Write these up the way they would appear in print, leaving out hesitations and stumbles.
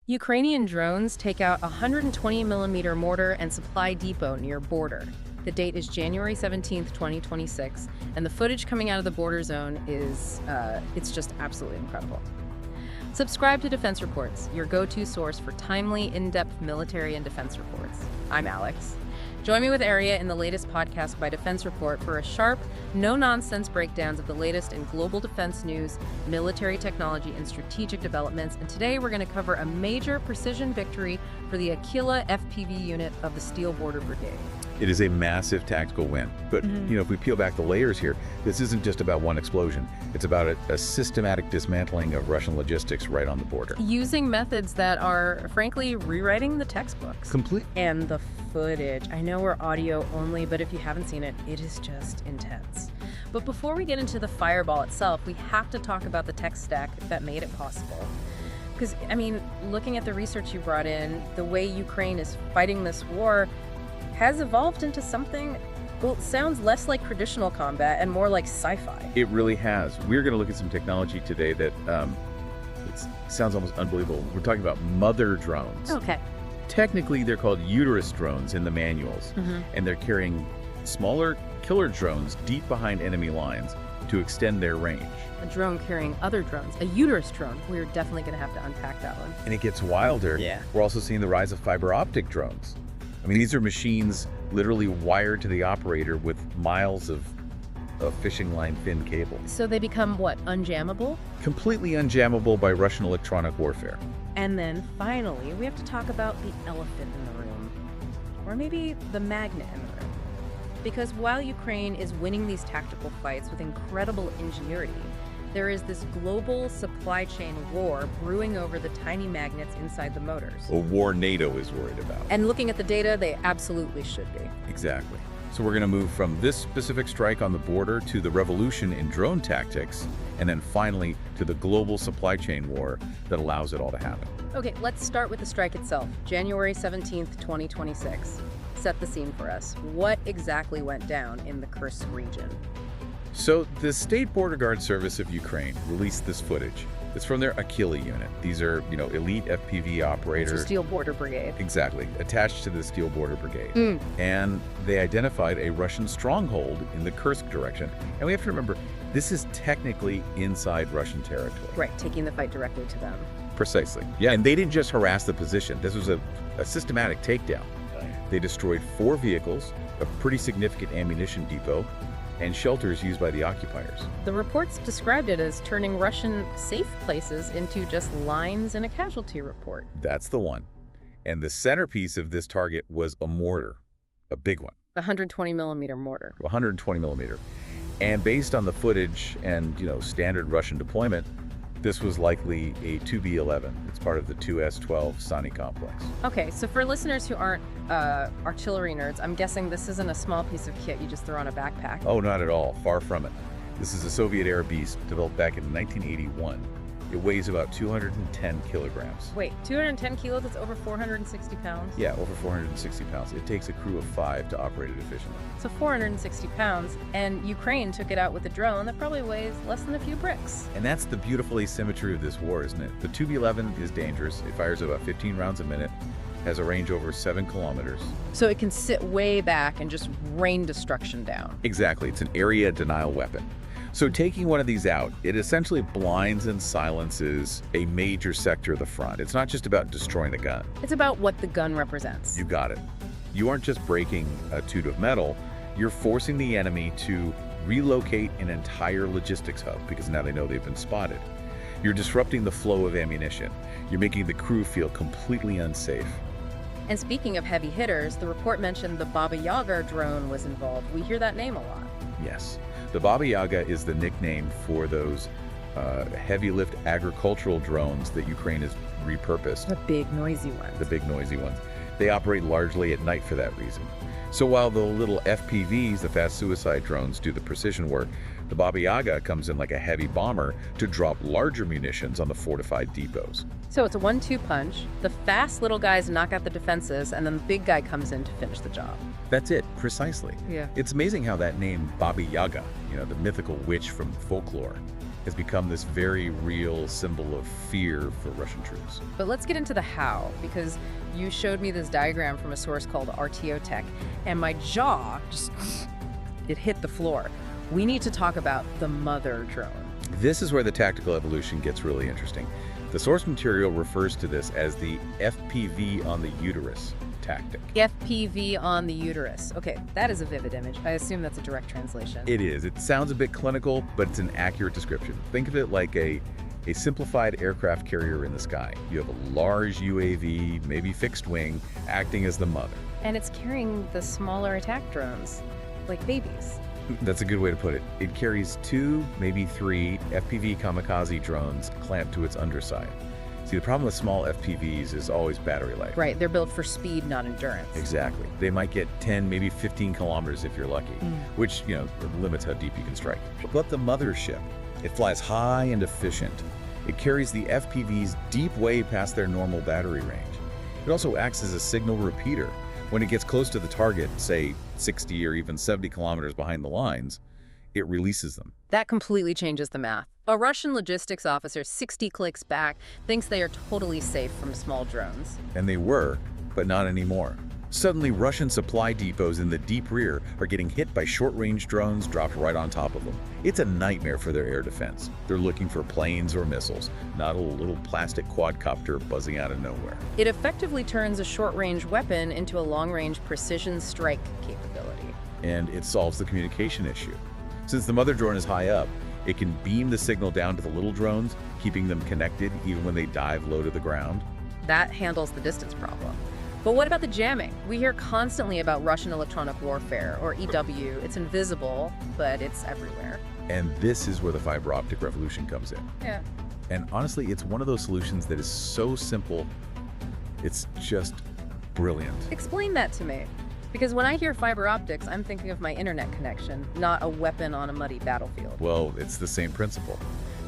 Ukrainian drones take out a 120mm mortar and supply depot near border. The date is January 17th, 2026, and the footage coming out of the border zone is, it's just absolutely incredible. Subscribe to Defense Reports, your go-to source for timely, in-depth military and defense reports. I'm Alex. Join me with Aria in the latest podcast by Defense Report for a sharp, no-nonsense breakdowns of the latest in global defense news, military technology, and strategic developments. And today we're going to cover a major precision victory for the Aquila FPV unit of the Steel Border Brigade. It is a massive tactical win. But, if we peel back the layers here, this isn't just about one explosion. It's about a systematic dismantling of Russian logistics right on the border. Using methods that are, frankly, rewriting the textbooks. Complete. And the footage. I know we're audio only, but if you haven't seen it, it is just intense. But before we get into the fireball itself, we have to talk about the tech stack that made it possible. Because, looking at the research you brought in, the way Ukraine is fighting this war has evolved into something, well, it sounds less like traditional combat and more like sci-fi. It really has. We're going to look at some technology today that it sounds almost unbelievable. We're talking about mother drones. Okay. Technically, they're called uterus drones in the manuals, and they're carrying smaller killer drones deep behind enemy lines to extend their range. A drone carrying other drones, a uterus drone. We're definitely going to have to unpack that one. And it gets wilder. Yeah. We're also seeing the rise of fiber optic drones. These are machines literally wired to the operator with miles of fishing line fin cable. So they become what, unjammable? Completely unjammable by Russian electronic warfare. And then finally, we have to talk about the elephant in the room. Or maybe the magnet in the room. Because while Ukraine is winning these tactical fights with incredible ingenuity, there is this global supply chain war brewing over the tiny magnets inside the motors. A war NATO is worried about. And looking at the data, they absolutely should be. Exactly. So we're going to move from this specific strike on the border to the revolution in drone tactics, and then finally to the global supply chain war that allows it all to happen. Okay, let's start with the strike itself. January 17th, 2026. Set the scene for us. What exactly went down in the Kursk region? So the State Border Guard Service of Ukraine released this footage. It's from their Aquila unit. These are, elite FPV operators. It's a Steel Border Brigade. Exactly, attached to the Steel Border Brigade. And they identified a Russian stronghold in the Kursk direction. And we have to remember, this is technically inside Russian territory. Right, taking the fight directly to them. Precisely. Yeah, and they didn't just harass the position. This was a systematic takedown. They destroyed 4 vehicles, a pretty significant ammunition depot, and shelters used by the occupiers. The reports described it as turning Russian safe places into just lines in a casualty report. That's the one. And the centerpiece of this target was a mortar, a big one. A 120mm mortar. 120mm. And based on the footage and, standard Russian deployment, this was likely a 2B11. It's part of the 2S12 Sani complex. Okay, so for listeners who aren't artillery nerds, I'm guessing this isn't a small piece of kit you just throw on a backpack. Oh, not at all. Far from it. This is a Soviet-era beast developed back in 1981. It weighs about 210 kilograms. Wait, 210 kilos? That's over 460 pounds? Yeah, over 460 pounds. It takes a crew of 5 to operate it efficiently. So 460 pounds, and Ukraine took it out with a drone that probably weighs less than a few bricks. And that's the beautiful asymmetry of this war, isn't it? The 2B11 is dangerous. It fires about 15 rounds a minute, has a range over 7 kilometers. So it can sit way back and just rain destruction down. Exactly. It's an area denial weapon. So taking one of these out, it essentially blinds and silences a major sector of the front. It's not just about destroying the gun. It's about what the gun represents. You got it. You aren't just breaking a tube of metal, you're forcing the enemy to relocate an entire logistics hub because now they know they've been spotted. You're disrupting the flow of ammunition. You're making the crew feel completely unsafe. And speaking of heavy hitters, the report mentioned the Baba Yaga drone was involved. We hear that name a lot. Yes. The Baba Yaga is the nickname for those heavy lift agricultural drones that Ukraine has repurposed. The big noisy ones. The big noisy ones. They operate largely at night for that reason. So while the little FPVs, the fast suicide drones, do the precision work, the Baba Yaga comes in like a heavy bomber to drop larger munitions on the fortified depots. So it's a 1-2 punch. The fast little guys knock out the defenses, and then the big guy comes in to finish the job. That's it, precisely. Yeah. It's amazing how that name Baba Yaga, the mythical witch from folklore, has become this very real symbol of fear for Russian troops. But let's get into the how, because you showed me this diagram from a source called RTO Tech, and my jaw just, it hit the floor. We need to talk about the mother drone. This is where the tactical evolution gets really interesting. The source material refers to this as the FPV on the uterus tactic. FPV on the uterus. Okay, that is a vivid image. I assume that's a direct translation. It is. It sounds a bit clinical, but it's an accurate description. Think of it like a simplified aircraft carrier in the sky. You have a large UAV, maybe fixed wing, acting as the mother. And it's carrying the smaller attack drones, like babies. That's a good way to put it. It carries 2, maybe 3 FPV kamikaze drones clamped to its underside. See, the problem with small FPVs is always battery life. Right, they're built for speed, not endurance. Exactly. They might get 10, maybe 15 kilometers if you're lucky, which, limits how deep you can strike. But the mothership, it flies high and efficient. It carries the FPVs deep way past their normal battery range. It also acts as a signal repeater. When it gets close to the target, say 60 or even 70 kilometers behind the lines, it releases them. That completely changes the math. A Russian logistics officer 60 clicks back thinks they are totally safe from small drones. And they were, but not anymore. Suddenly, Russian supply depots in the deep rear are getting hit by short-range drones dropped right on top of them. It's a nightmare for their air defense. They're looking for planes or missiles, not a little plastic quadcopter buzzing out of nowhere. It effectively turns a short-range weapon into a long-range precision strike capability. And it solves the communication issue. Since the mother drone is high up, it can beam the signal down to the little drones, keeping them connected even when they dive low to the ground. That handles the distance problem. But what about the jamming? We hear constantly about Russian electronic warfare, or EW. It's invisible, but it's everywhere. And this is where the fiber optic revolution comes in. Yeah. And honestly, it's one of those solutions that is so simple, it's just brilliant. Explain that to me. Because when I hear fiber optics, I'm thinking of my internet connection, not a weapon on a muddy battlefield. Well, it's the same principle.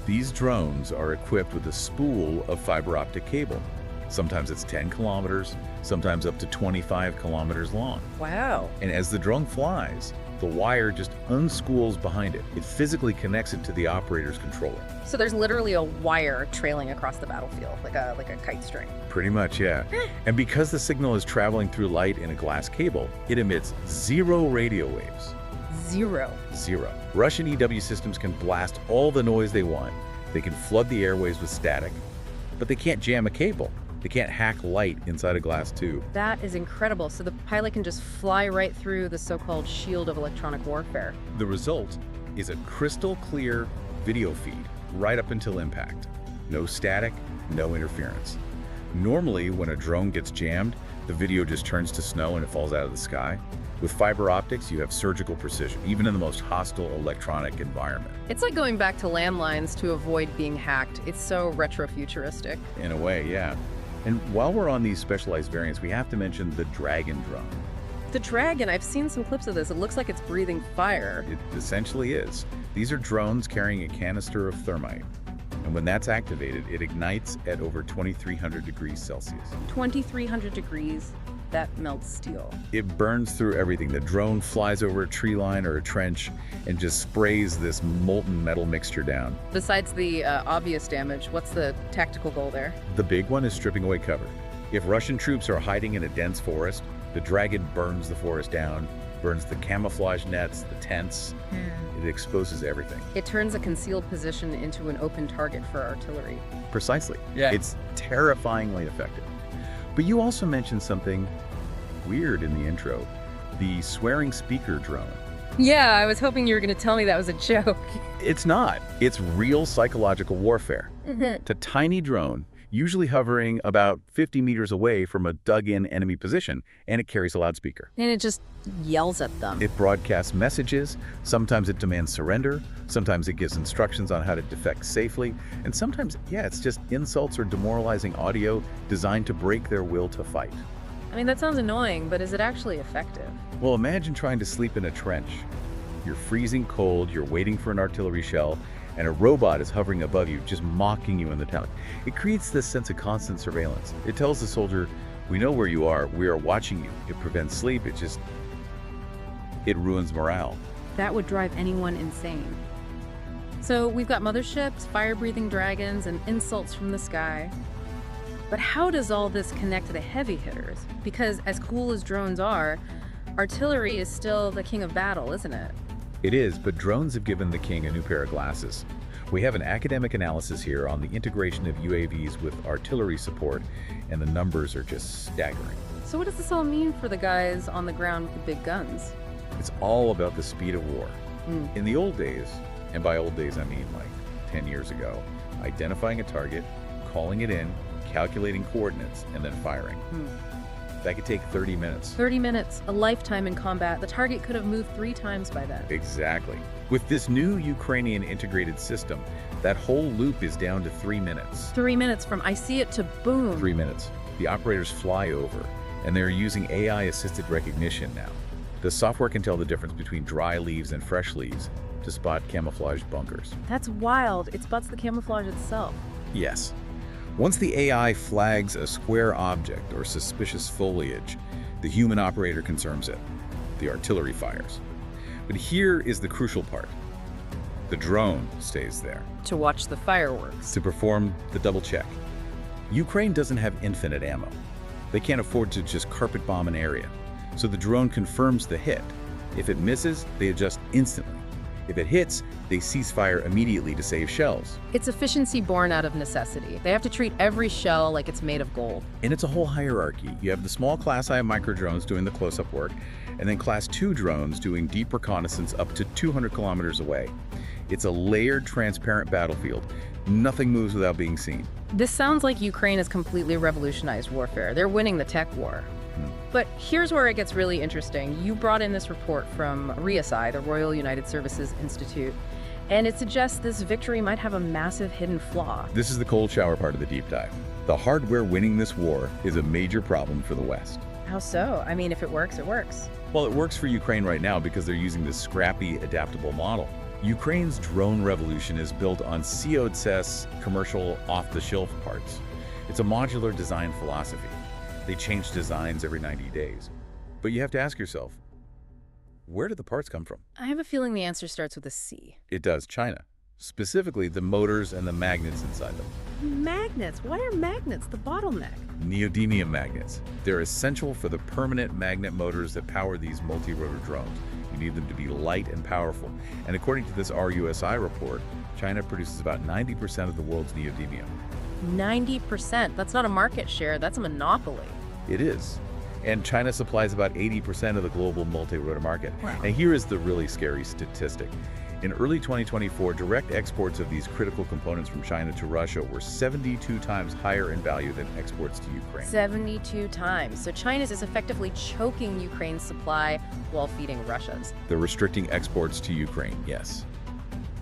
These drones are equipped with a spool of fiber optic cable. Sometimes it's 10 kilometers, sometimes up to 25 kilometers long. Wow. And as the drone flies, the wire just unspools behind it. It physically connects it to the operator's controller. So there's literally a wire trailing across the battlefield, like a kite string. Pretty much, yeah. And because the signal is traveling through light in a glass cable, it emits 0 radio waves. 0. 0. Russian EW systems can blast all the noise they want. They can flood the airways with static, but they can't jam a cable. They can't hack light inside a glass tube. That is incredible. So the pilot can just fly right through the so-called shield of electronic warfare. The result is a crystal clear video feed right up until impact. No static, no interference. Normally, when a drone gets jammed, the video just turns to snow and it falls out of the sky. With fiber optics, you have surgical precision, even in the most hostile electronic environment. It's like going back to landlines to avoid being hacked. It's so retrofuturistic. In a way, yeah. And while we're on these specialized variants, we have to mention the Dragon drone. The Dragon, I've seen some clips of this. It looks like it's breathing fire. It essentially is. These are drones carrying a canister of thermite. And when that's activated, it ignites at over 2,300 degrees Celsius. 2,300 degrees, that melts steel. It burns through everything. The drone flies over a tree line or a trench and just sprays this molten metal mixture down. Besides the obvious damage, what's the tactical goal there? The big one is stripping away cover. If Russian troops are hiding in a dense forest, the Dragon burns the forest down, burns the camouflage nets, the tents. It exposes everything. It turns a concealed position into an open target for artillery. Precisely. Yeah. It's terrifyingly effective. But you also mentioned something weird in the intro, the swearing speaker drone. Yeah, I was hoping you were going to tell me that was a joke. It's not. It's real psychological warfare. It's a tiny drone, usually hovering about 50 meters away from a dug-in enemy position, and it carries a loudspeaker. And it just yells at them. It broadcasts messages. Sometimes it demands surrender. Sometimes it gives instructions on how to defect safely. And sometimes, it's just insults or demoralizing audio designed to break their will to fight. I mean, that sounds annoying, but is it actually effective? Well, imagine trying to sleep in a trench. You're freezing cold, you're waiting for an artillery shell, and a robot is hovering above you, just mocking you in the town. It creates this sense of constant surveillance. It tells the soldier, we know where you are, we are watching you. It prevents sleep, it ruins morale. That would drive anyone insane. So we've got motherships, fire-breathing dragons, and insults from the sky. But how does all this connect to the heavy hitters? Because as cool as drones are, artillery is still the king of battle, isn't it? It is, but drones have given the king a new pair of glasses. We have an academic analysis here on the integration of UAVs with artillery support, and the numbers are just staggering. So what does this all mean for the guys on the ground with the big guns? It's all about the speed of war. Mm. In the old days, and by old days I mean like 10 years ago, identifying a target, calling it in, calculating coordinates, and then firing. That could take 30 minutes. 30 minutes, a lifetime in combat. The target could have moved 3 times by then. Exactly. With this new Ukrainian integrated system, that whole loop is down to 3 minutes. 3 minutes from I see it to boom. 3 minutes. The operators fly over, and they're using AI-assisted recognition now. The software can tell the difference between dry leaves and fresh leaves to spot camouflaged bunkers. That's wild. It spots the camouflage itself. Yes. Once the AI flags a square object or suspicious foliage, the human operator confirms it. The artillery fires. But here is the crucial part. The drone stays there To watch the fireworks. to perform the double check. Ukraine doesn't have infinite ammo. They can't afford to just carpet bomb an area. So the drone confirms the hit. If it misses, they adjust instantly. If it hits, they cease fire immediately to save shells. It's efficiency born out of necessity. They have to treat every shell like it's made of gold. And it's a whole hierarchy. You have the small Class I micro drones doing the close-up work, and then Class II drones doing deep reconnaissance up to 200 kilometers away. It's a layered, transparent battlefield. Nothing moves without being seen. This sounds like Ukraine has completely revolutionized warfare. They're winning the tech war. But here's where it gets really interesting. You brought in this report from RESI, the Royal United Services Institute, and it suggests this victory might have a massive hidden flaw. This is the cold shower part of the deep dive. The hardware winning this war is a major problem for the West. How so? I mean, if it works, it works. Well, it works for Ukraine right now because they're using this scrappy, adaptable model. Ukraine's drone revolution is built on CODSES commercial off-the-shelf parts. It's a modular design philosophy. They change designs every 90 days. But you have to ask yourself, where did the parts come from? I have a feeling the answer starts with a C. It does, China. Specifically, the motors and the magnets inside them. Magnets? Why are magnets the bottleneck? Neodymium magnets. They're essential for the permanent magnet motors that power these multi-rotor drones. You need them to be light and powerful. And according to this RUSI report, China produces about 90% of the world's neodymium. 90%. That's not a market share, that's a monopoly. It is. And China supplies about 80% of the global multi-rotor market. Wow. And here is the really scary statistic. In early 2024, direct exports of these critical components from China to Russia were 72 times higher in value than exports to Ukraine. 72 times. So China's is effectively choking Ukraine's supply while feeding Russia's. They're restricting exports to Ukraine, yes.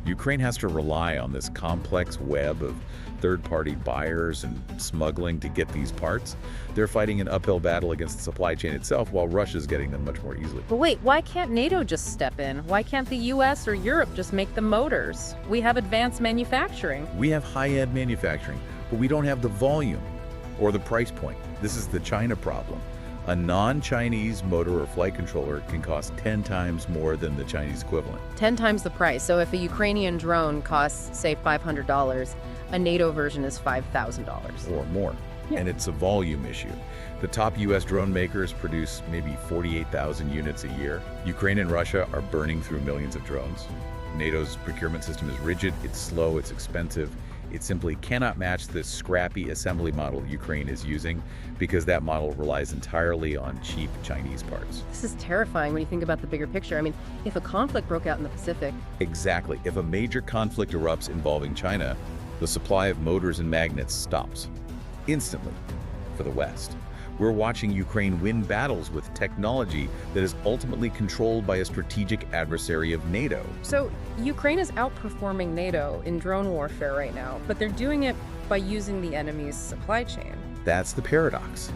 Ukraine has to rely on this complex web of third-party buyers and smuggling to get these parts. They're fighting an uphill battle against the supply chain itself while Russia's getting them much more easily. But wait, why can't NATO just step in? Why can't the US or Europe just make the motors? We have advanced manufacturing. We have high-end manufacturing, but we don't have the volume or the price point. This is the China problem. A non-Chinese motor or flight controller can cost 10 times more than the Chinese equivalent. 10 times the price. So if a Ukrainian drone costs, say, $500, a NATO version is $5,000. Or more. Yeah. And it's a volume issue. The top U.S. drone makers produce maybe 48,000 units a year. Ukraine and Russia are burning through millions of drones. NATO's procurement system is rigid, it's slow, it's expensive. It simply cannot match the scrappy assembly model Ukraine is using because that model relies entirely on cheap Chinese parts. This is terrifying when you think about the bigger picture. I mean, if a conflict broke out in the Pacific, Exactly. If a major conflict erupts involving China, the supply of motors and magnets stops instantly for the West. We're watching Ukraine win battles with technology that is ultimately controlled by a strategic adversary of NATO. so Ukraine is outperforming NATO in drone warfare right now, but they're doing it by using the enemy's supply chain. That's the paradox.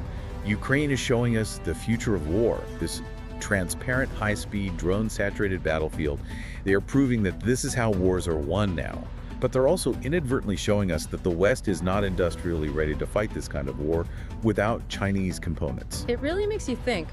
Ukraine is showing us the future of war, this transparent, high-speed, drone-saturated battlefield. They are proving that this is how wars are won now. But they're also inadvertently showing us that the West is not industrially ready to fight this kind of war without Chinese components. It really makes you think,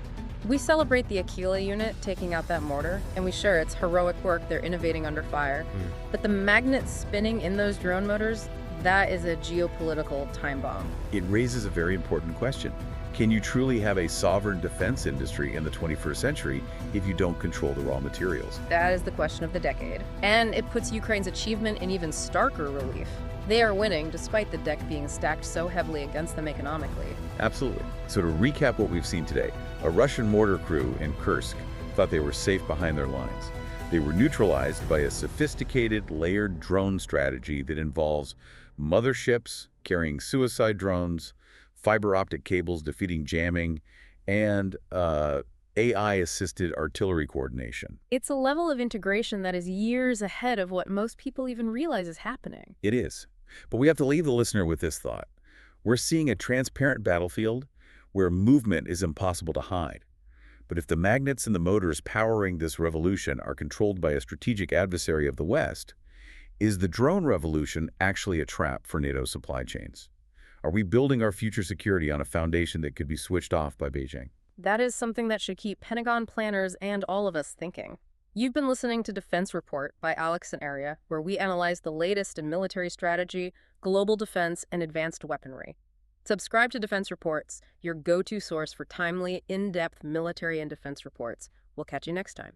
We celebrate the Aquila unit taking out that mortar, and we share its heroic work. They're innovating under fire. But the magnets spinning in those drone motors, that is a geopolitical time bomb. It raises a very important question. Can you truly have a sovereign defense industry in the 21st century if you don't control the raw materials? That is the question of the decade. And it puts Ukraine's achievement in even starker relief. They are winning despite the deck being stacked so heavily against them economically. Absolutely. So to recap what we've seen today, a Russian mortar crew in Kursk thought they were safe behind their lines. They were neutralized by a sophisticated layered drone strategy that involves motherships carrying suicide drones, fiber optic cables defeating jamming, and AI-assisted artillery coordination. It's a level of integration that is years ahead of what most people even realize is happening. It is. But we have to leave the listener with this thought. We're seeing a transparent battlefield where movement is impossible to hide. But if the magnets and the motors powering this revolution are controlled by a strategic adversary of the West, is the drone revolution actually a trap for NATO's supply chains? Are we building our future security on a foundation that could be switched off by Beijing? That is something that should keep Pentagon planners and all of us thinking. You've been listening to Defense Report by Alex and Aria, where we analyze the latest in military strategy, global defense, and advanced weaponry. Subscribe to Defense Reports, your go-to source for timely, in-depth military and defense reports. We'll catch you next time.